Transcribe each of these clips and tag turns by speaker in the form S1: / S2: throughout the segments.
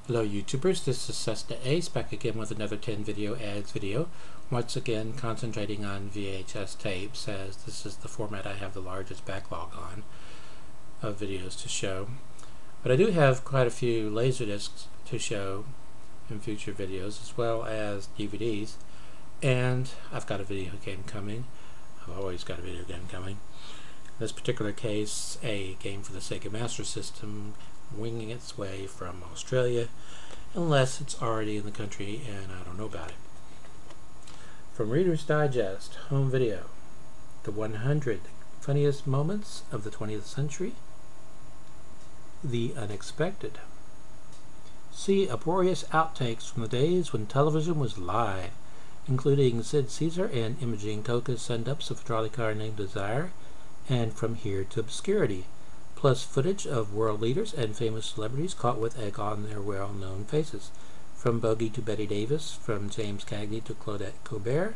S1: Hello YouTubers, this is Cessnaace back again with another 10 video ads video. Once again concentrating on VHS tapes, as this is the format I have the largest backlog on of videos to show. But I do have quite a few Laserdiscs to show in future videos, as well as DVDs. And I've got a video game coming. I've always got a video game coming. In this particular case, a game for the Sega Master System, winging its way from Australia, unless it's already in the country and I don't know about it. From Reader's Digest Home Video, the 100 funniest moments of the 20th century, the unexpected. See uproarious outtakes from the days when television was live, including Sid Caesar and Imogene Coca's send-ups of a trolley car named Desire, and From Here to Obscurity, plus footage of world leaders and famous celebrities caught with egg on their well-known faces. From Bogey to Betty Davis, from James Cagney to Claudette Colbert.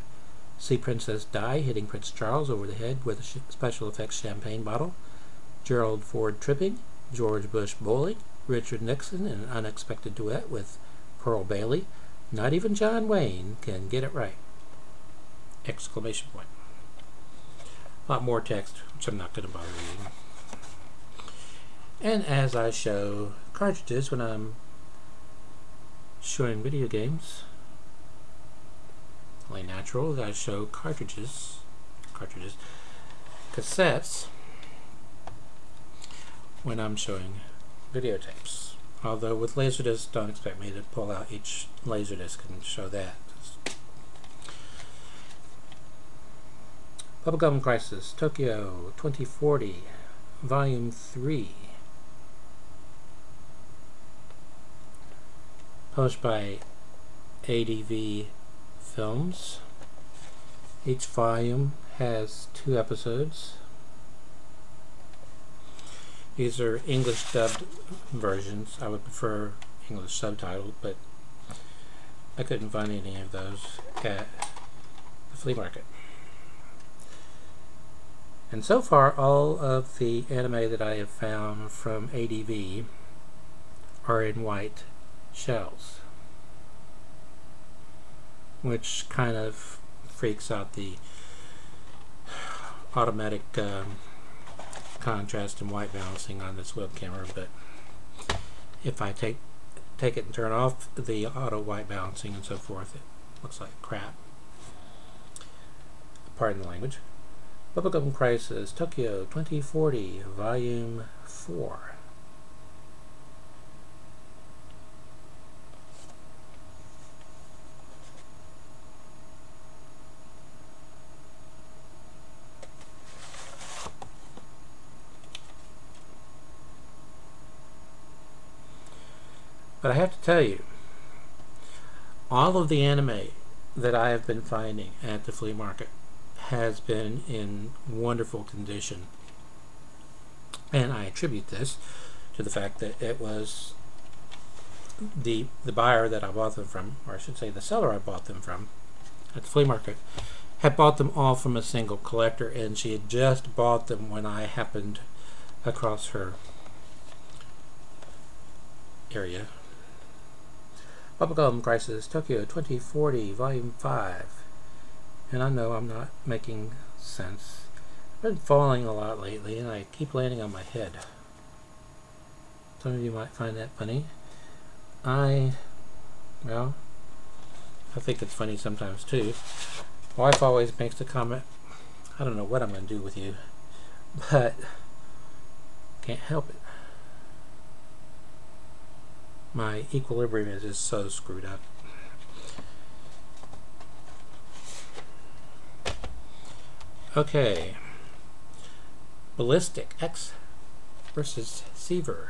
S1: See Princess Di hitting Prince Charles over the head with a special effects champagne bottle. Gerald Ford tripping. George Bush bowling. Richard Nixon in an unexpected duet with Pearl Bailey. Not even John Wayne can get it right! Exclamation point. A lot more text, which I'm not going to bother reading. And as I show cartridges when I'm showing video games, only natural that I show cartridges, cassettes, when I'm showing videotapes. Although with Laserdisc, don't expect me to pull out each Laserdisc and show that. Bubblegum Crisis, Tokyo 2040, Volume 3. Published by ADV Films. Each volume has 2 episodes. These are English dubbed versions. I would prefer English subtitled, but I couldn't find any of those at the flea market. And so far, all of the anime that I have found from ADV are in white shells, which kind of freaks out the automatic contrast and white balancing on this web camera. But if I take it and turn off the auto white balancing and so forth, it looks like crap. Pardon the language. Bubblegum Crisis, Tokyo 2040, Volume 4. But I have to tell you, all of the anime that I have been finding at the flea market has been in wonderful condition. And I attribute this to the fact that it was the buyer that I bought them from, or I should say the seller I bought them from at the flea market, had bought them all from a single collector, and she had just bought them when I happened across her area. Bubblegum Crisis, Tokyo 2040, Volume 5. And I know I'm not making sense. I've been falling a lot lately, and I keep landing on my head. Some of you might find that funny. Well, I think it's funny sometimes too. My wife always makes the comment, I don't know what I'm going to do with you, but can't help it. My equilibrium is just so screwed up. Okay. Ballistic, Ecks versus Sever.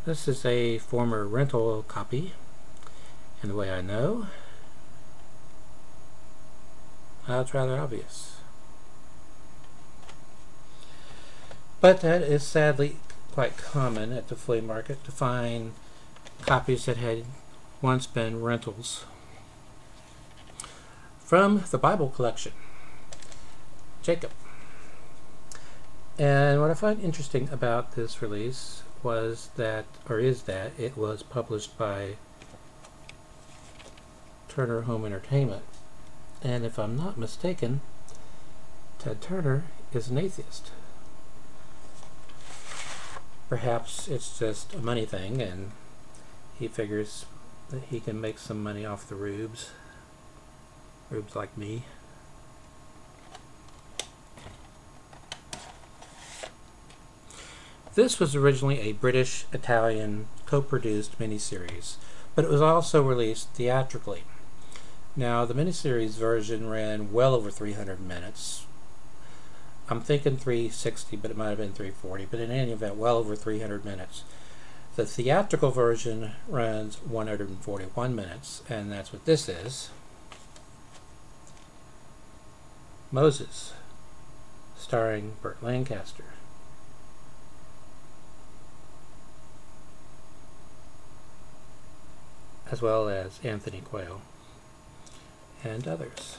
S1: This is a former rental copy, and the way I know, it's rather obvious. But that is sadly quite common at the flea market to find copies that had once been rentals. From the Bible collection, Jacob. And what I find interesting about this release was that, or is that, it was published by Turner Home Entertainment. And if I'm not mistaken, Ted Turner is an atheist. Perhaps it's just a money thing and he figures that he can make some money off the rubes like me. This was originally a British-Italian co-produced miniseries, but it was also released theatrically. Now, the miniseries version ran well over 300 minutes. I'm thinking 360, but it might have been 340, but in any event, well over 300 minutes. The theatrical version runs 141 minutes, and that's what this is. Moses, starring Burt Lancaster. As well as Anthony Quayle and others.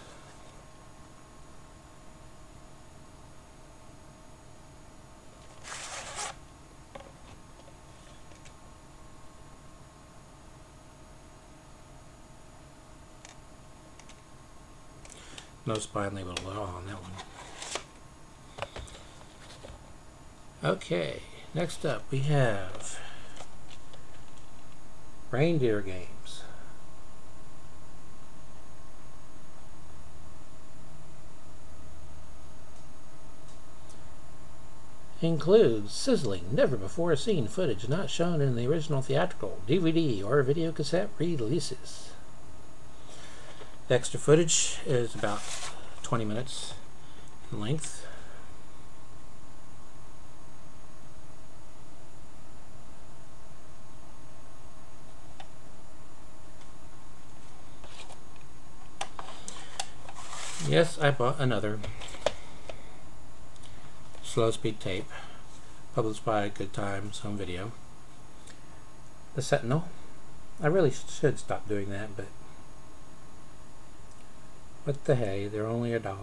S1: No spine label at all on that one. Okay, next up we have Reindeer games. Includes sizzling, never-before-seen footage not shown in the original theatrical, DVD, or videocassette releases. The extra footage is about 20 minutes in length. Yes, I bought another slow speed tape published by Good Times Home Video. The Sentinel. I really should stop doing that, but what the hey, they're only $1.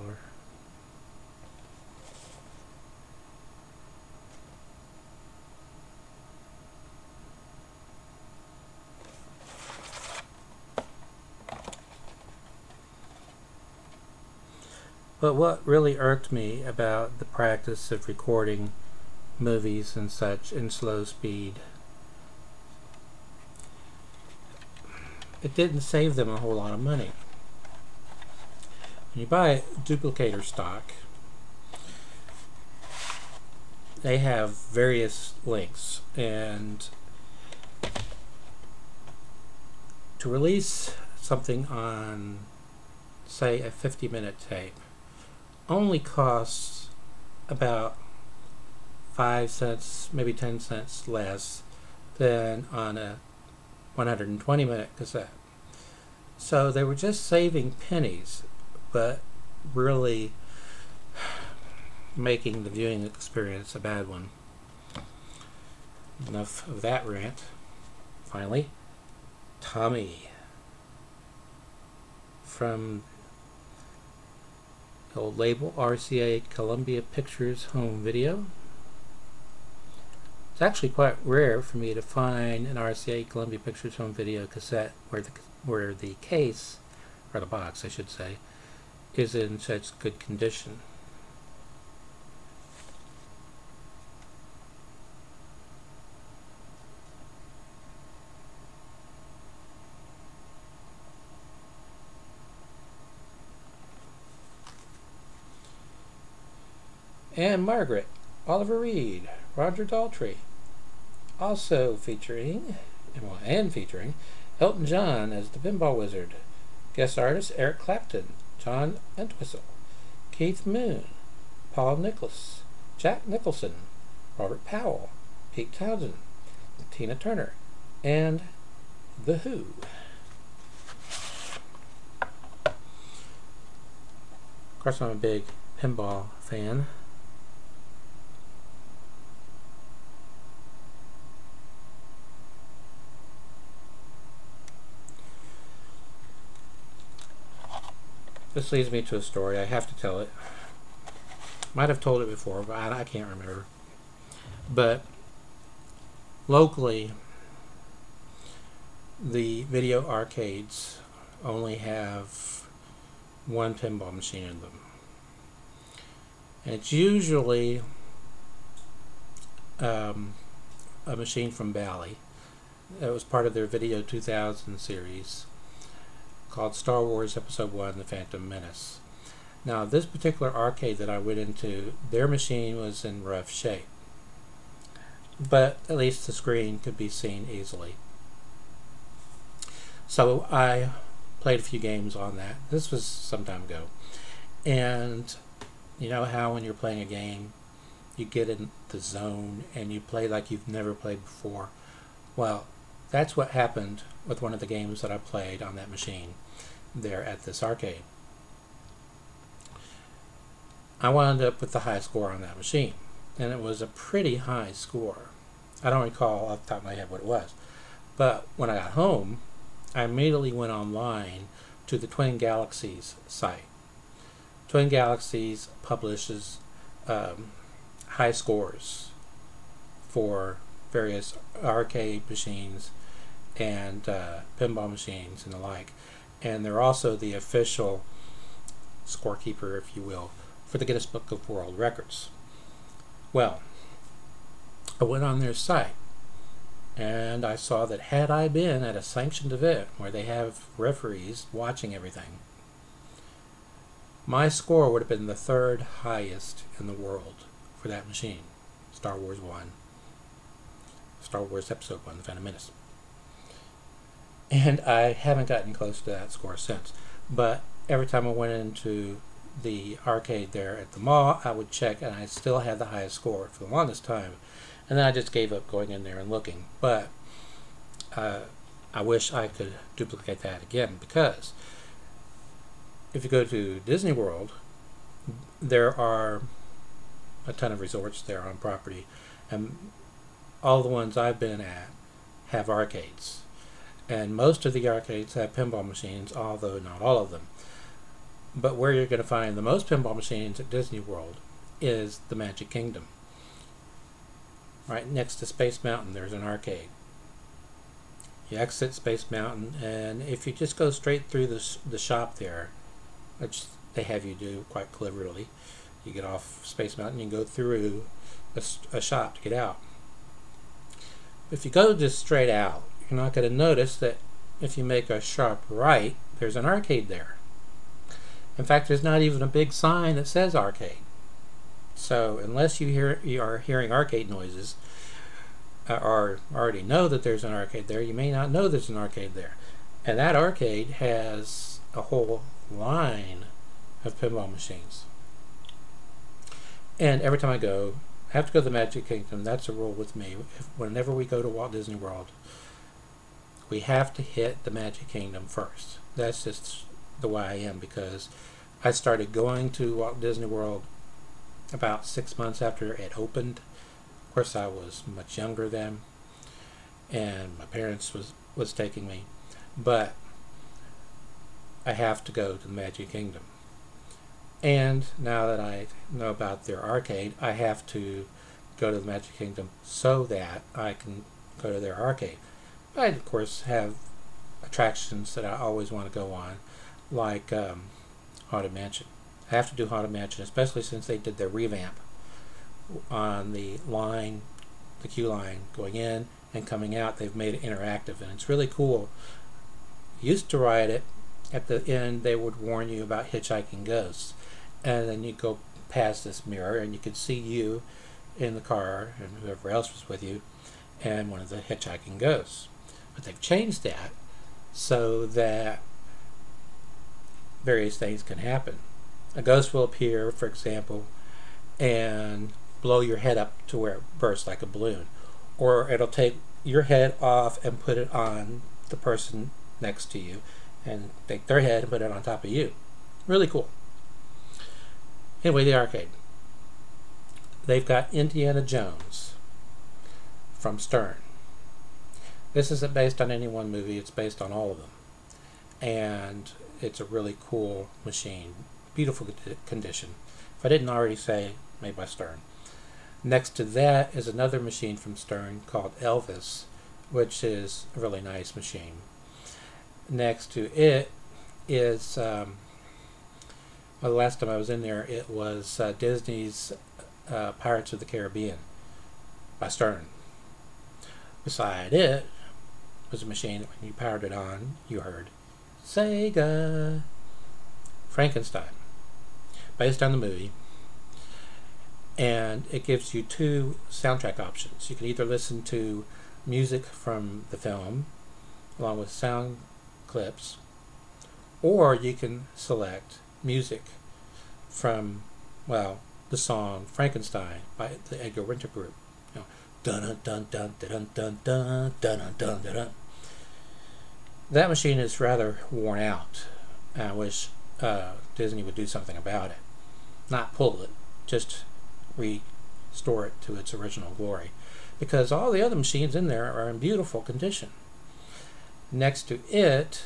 S1: But what really irked me about the practice of recording movies and such in slow speed, it didn't save them a whole lot of money. When you buy duplicator stock, they have various lengths, and to release something on, say, a 50-minute tape only costs about 5 cents, maybe 10 cents less than on a 120-minute cassette. So they were just saving pennies, but really making the viewing experience a bad one. Enough of that rant. Finally, Tommy from the old label RCA Columbia Pictures Home Video. It's actually quite rare for me to find an RCA Columbia Pictures Home Video cassette where the case, or the box I should say, is in such good condition. And Margaret, Oliver Reed, Roger Daltrey, also featuring Elton John as the Pinball Wizard, guest artists Eric Clapton, John Entwistle, Keith Moon, Paul Nicholas, Jack Nicholson, Robert Powell, Pete Townsend, Tina Turner, and The Who. Of course, I'm a big pinball fan. This leads me to a story. I have to tell it. Might have told it before, but I can't remember. But locally, the video arcades only have one pinball machine in them. And it's usually a machine from Bally. It was part of their Video 2000 series called Star Wars Episode 1, The Phantom Menace. Now, this particular arcade that I went into, their machine was in rough shape, but at least the screen could be seen easily. So I played a few games on that. This was some time ago. And you know how when you're playing a game, you get in the zone and you play like you've never played before? Well, that's what happened with one of the games that I played on that machine there at this arcade. I wound up with the high score on that machine, and it was a pretty high score. I don't recall off the top of my head what it was, but when I got home, I immediately went online to the Twin Galaxies site. Twin Galaxies publishes high scores for various arcade machines and pinball machines and the like, and they're also the official scorekeeper, if you will, for the Guinness Book of World Records. Well, I went on their site and I saw that had I been at a sanctioned event where they have referees watching everything, my score would have been the third highest in the world for that machine. Star Wars 1. Star Wars Episode 1, The Phantom Menace. And I haven't gotten close to that score since. But every time I went into the arcade there at the mall, I would check, and I still had the highest score for the longest time. And then I just gave up going in there and looking. But I wish I could duplicate that again, because if you go to Disney World, there are a ton of resorts there on property, and all the ones I've been at have arcades. And most of the arcades have pinball machines, although not all of them. But where you're going to find the most pinball machines at Disney World is the Magic Kingdom. Right next to Space Mountain, there's an arcade. You exit Space Mountain, and if you just go straight through the shop there, which they have you do quite cleverly, you get off Space Mountain, you go through a shop to get out. If you go just straight out, you're not going to notice that if you make a sharp right, there's an arcade there. In fact, there's not even a big sign that says arcade. So unless you are hearing arcade noises, or already know that there's an arcade there, you may not know there's an arcade there. And that arcade has a whole line of pinball machines. And every time I go, I have to go to the Magic Kingdom. That's a rule with me. Whenever we go to Walt Disney World, we have to hit the Magic Kingdom first. That's just the way I am, because I started going to Walt Disney World about 6 months after it opened. Of course, I was much younger then, and my parents was taking me, but I have to go to the Magic Kingdom. And now that I know about their arcade, I have to go to the Magic Kingdom so that I can go to their arcade. I, of course, have attractions that I always want to go on, like Haunted Mansion. I have to do Haunted Mansion, especially since they did their revamp on the line, the queue line going in and coming out. They've made it interactive, and it's really cool. Used to ride it, at the end they would warn you about hitchhiking ghosts, and then you go past this mirror and you could see you in the car and whoever else was with you and one of the hitchhiking ghosts. But they've changed that so that various things can happen. A ghost will appear, for example, and blow your head up to where it bursts like a balloon, or it'll take your head off and put it on the person next to you, and take their head and put it on top of you. Really cool. Anyway, the arcade. They've got Indiana Jones from Stern. This isn't based on any one movie, it's based on all of them. And it's a really cool machine. Beautiful condition. If I didn't already say, made by Stern. Next to that is another machine from Stern called Elvis, which is a really nice machine. Next to it is, well, the last time I was in there, it was Disney's Pirates of the Caribbean by Stern. Beside it was a machine that when you powered it on, you heard Sega. Frankenstein, based on the movie. And it gives you two soundtrack options. You can either listen to music from the film along with sound clips, or you can select music from, well, the song Frankenstein by the Edgar Winter Group. You know, dun dun dun dun dun dun dun dun dun dun. That machine is rather worn out. I wish Disney would do something about it. Not pull it, just restore it to its original glory. Because all the other machines in there are in beautiful condition. Next to it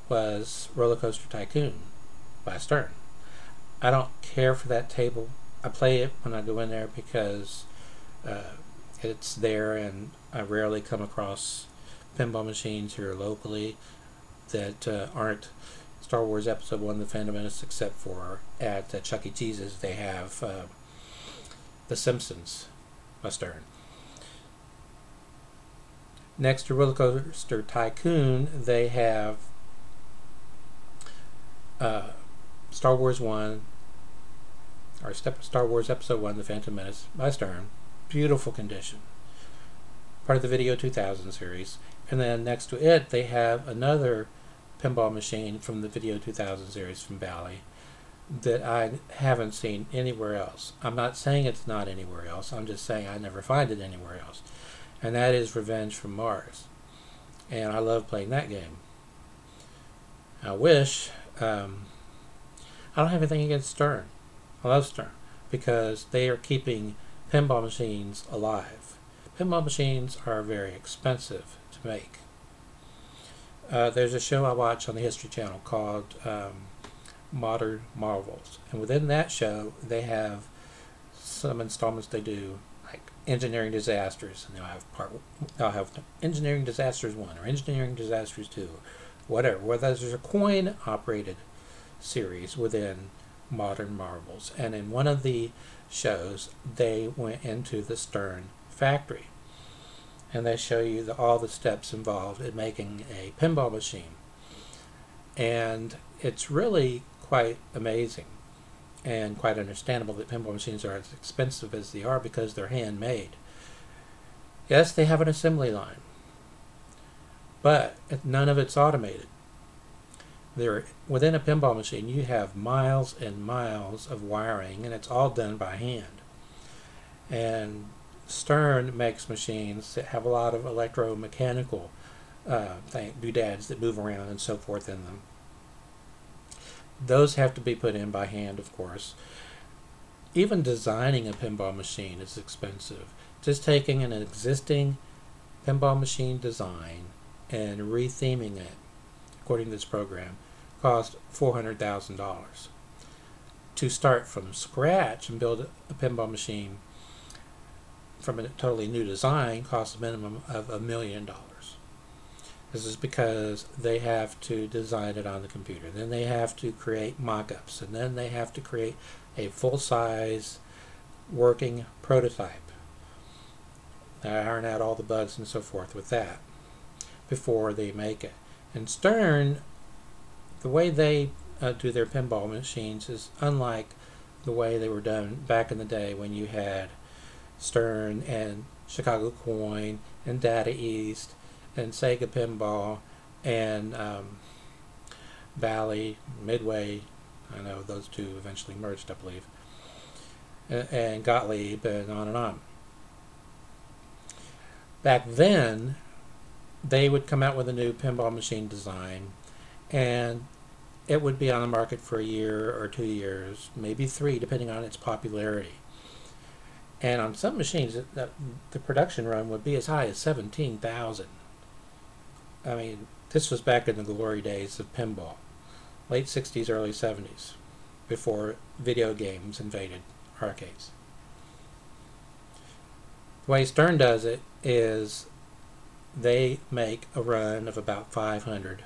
S1: was RollerCoaster Tycoon by Stern. I don't care for that table. I play it when I go in there because it's there, and I rarely come across pinball machines here locally that aren't Star Wars Episode 1 The Phantom Menace, except for at Chuck E. Cheese's they have The Simpsons by Stern. Next to RollerCoaster Tycoon, they have Star Wars 1, or Star Wars Episode 1 The Phantom Menace by Stern. Beautiful condition. Part of the Video 2000 series. And then next to it, they have another pinball machine from the Video 2000 series from Bally that I haven't seen anywhere else. I'm not saying it's not anywhere else. I'm just saying I never find it anywhere else. And that is Revenge from Mars. And I love playing that game. I wish, I don't have anything against Stern. I love Stern because they are keeping pinball machines alive. Pinball machines are very expensive to make. There's a show I watch on the History Channel called Modern Marvels, and within that show they have some installments they do like engineering disasters, and they'll have engineering disasters 1 or engineering disasters 2, whatever. Well, there's a coin operated series within Modern Marvels, and in one of the shows they went into the Stern factory, and they show you all the steps involved in making a pinball machine. And it's really quite amazing and quite understandable that pinball machines are as expensive as they are because they're handmade. Yes, they have an assembly line, but none of it's automated. Within a pinball machine, you have miles and miles of wiring, and it's all done by hand. And Stern makes machines that have a lot of electromechanical doodads that move around and so forth in them. Those have to be put in by hand, of course. Even designing a pinball machine is expensive. Just taking an existing pinball machine design and retheming it according to this program cost $400,000. To start from scratch and build a pinball machine from a totally new design costs a minimum of $1 million. This is because they have to design it on the computer. Then they have to create mock-ups, and then they have to create a full-size working prototype. Iron out all the bugs and so forth with that before they make it. And Stern, the way they do their pinball machines is unlike the way they were done back in the day when you had Stern and Chicago Coin and Data East and Sega Pinball and Bally, Midway. I know those two eventually merged, I believe, and Gottlieb, and on and on. Back then, they would come out with a new pinball machine design, and it would be on the market for a year or 2 years, maybe 3, depending on its popularity. And on some machines, the production run would be as high as 17,000. I mean, this was back in the glory days of pinball. late 60s, early 70s, before video games invaded arcades. The way Stern does it is they make a run of about 500,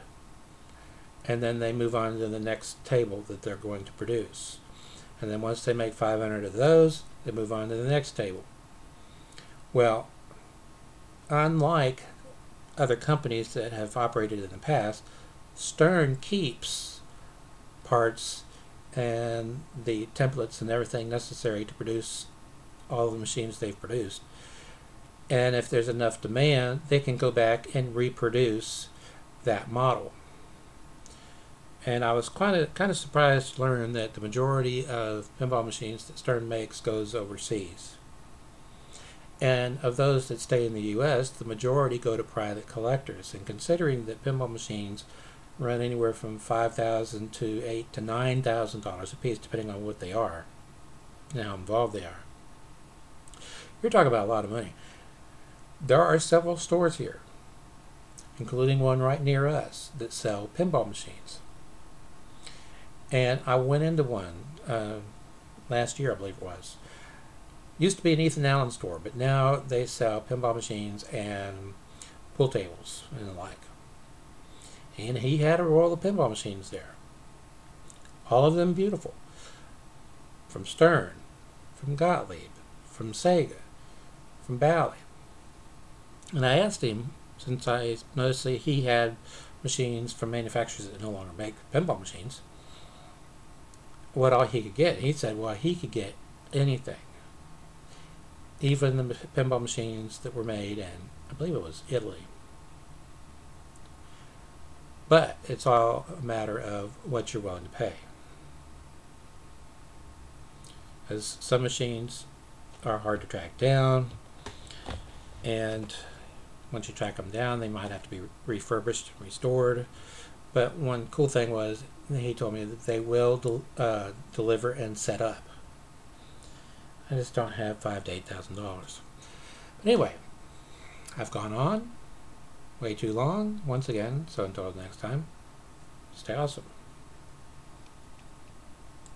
S1: and then they move on to the next table that they're going to produce. And then once they make 500 of those, they move on to the next table. Well, unlike other companies that have operated in the past, Stern keeps parts and the templates and everything necessary to produce all the machines they've produced. And if there's enough demand, they can go back and reproduce that model. And I was kind of surprised to learn that the majority of pinball machines that Stern makes goes overseas. And of those that stay in the U.S., the majority go to private collectors. And considering that pinball machines run anywhere from $5,000 to $8,000 to $9,000 a piece, depending on what they are and how involved they are, you're talking about a lot of money. There are several stores here, including one right near us, that sell pinball machines. And I went into one last year, I believe it was. Used to be an Ethan Allen store, but now they sell pinball machines and pool tables and the like. And he had a roll of pinball machines there. All of them beautiful. From Stern, from Gottlieb, from Sega, from Bally. And I asked him, since I noticed that he had machines from manufacturers that no longer make pinball machines, what all he could get. He said, well, he could get anything. Even the pinball machines that were made in, I believe it was Italy. But it's all a matter of what you're willing to pay. As some machines are hard to track down, and once you track them down, they might have to be refurbished and restored. But one cool thing was, he told me that they will deliver and set up. I just don't have $5,000 to $8,000. But anyway, I've gone on way too long once again, so until next time, stay awesome.